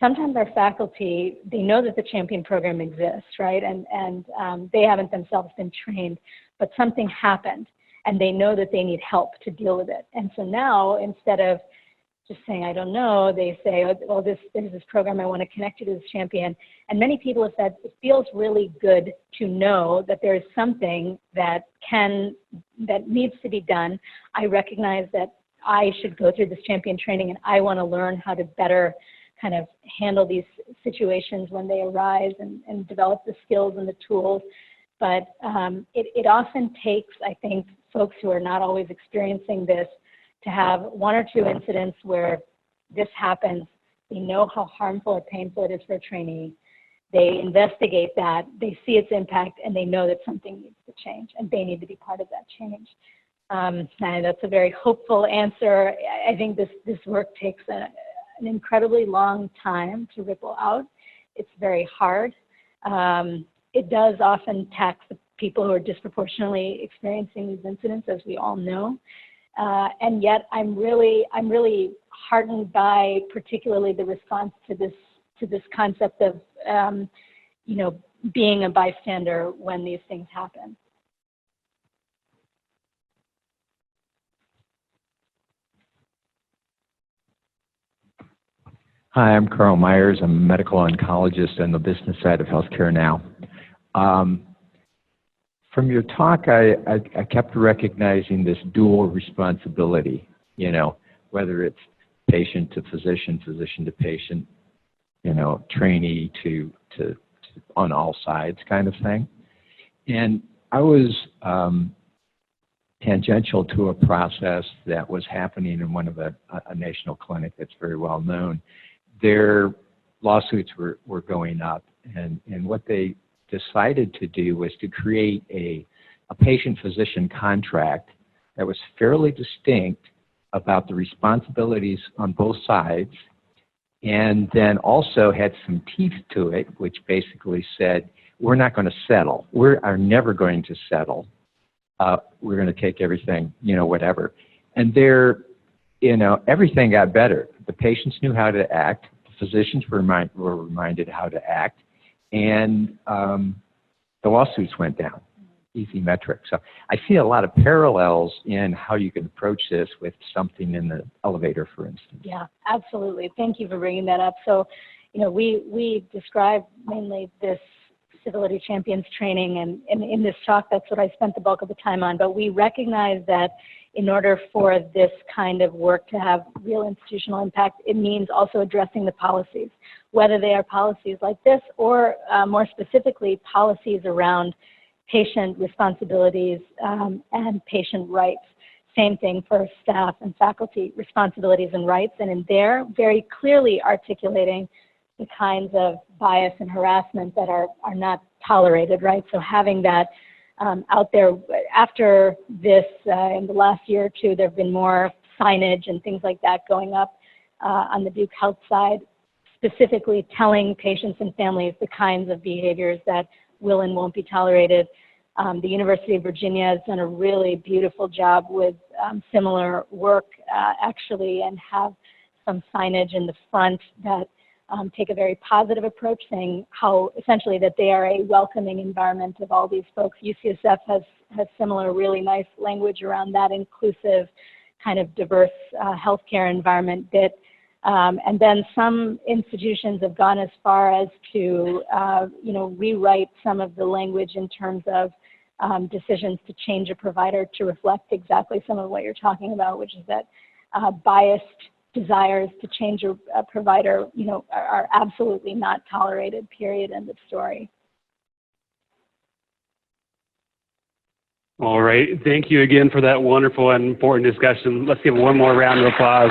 sometimes our faculty, they know that the champion program exists, right? And they haven't themselves been trained, but something happened and they know that they need help to deal with it. And so now, instead of just saying, I don't know, they say, well, there's this program, I want to connect you to this champion. And many people have said, it feels really good to know that there is something that needs to be done. I recognize that I should go through this champion training and I want to learn how to better kind of handle these situations when they arise and develop the skills and the tools but it often takes, I think, folks who are not always experiencing this to have one or two incidents where this happens. They know how harmful or painful it is for a trainee. They investigate that, they see its impact, and they know that something needs to change, and they need to be part of that change. And that's a very hopeful answer. I think this work takes an incredibly long time to ripple out. It's very hard. It does often tax the people who are disproportionately experiencing these incidents, as we all know. And yet, I'm really heartened by particularly the response to this concept of, you know, being a bystander when these things happen. Hi, I'm Carl Myers. I'm a medical oncologist on the business side of healthcare now. From your talk, I kept recognizing this dual responsibility, you know, whether it's patient to physician, physician to patient, you know, trainee to on all sides kind of thing. And I was tangential to a process that was happening in one of a national clinic that's very well known. Their lawsuits were going up, and what they decided to do was to create a patient-physician contract that was fairly distinct about the responsibilities on both sides, and then also had some teeth to it, which basically said, we're not going to settle. We are never going to settle. We're going to take everything, you know, whatever. And there, you know, everything got better. The patients knew how to act. The physicians were reminded how to act. And the lawsuits went down. Easy metric. So I see a lot of parallels in how you can approach this with something in the elevator, for instance. Yeah, absolutely. Thank you for bringing that up. So, you know, we describe mainly this civility champions training, and in this talk, that's what I spent the bulk of the time on. But we recognize that in order for this kind of work to have real institutional impact, it means also addressing the policies, whether they are policies like this or more specifically policies around patient responsibilities and patient rights. Same thing for staff and faculty responsibilities and rights, and in there very clearly articulating the kinds of bias and harassment that are not tolerated, right? So having that out there. After this, in the last year or two, there have been more signage and things like that going up on the Duke Health side, specifically telling patients and families the kinds of behaviors that will and won't be tolerated. The University of Virginia has done a really beautiful job with similar work, actually, and have some signage in the front that take a very positive approach, saying how essentially that they are a welcoming environment of all these folks. UCSF has similar really nice language around that inclusive kind of diverse healthcare environment bit. And then some institutions have gone as far as to, you know, rewrite some of the language in terms of decisions to change a provider to reflect exactly some of what you're talking about, which is that biased desires to change a provider, you know, are absolutely not tolerated, period, end of story. All right. Thank you again for that wonderful and important discussion. Let's give one more round of applause.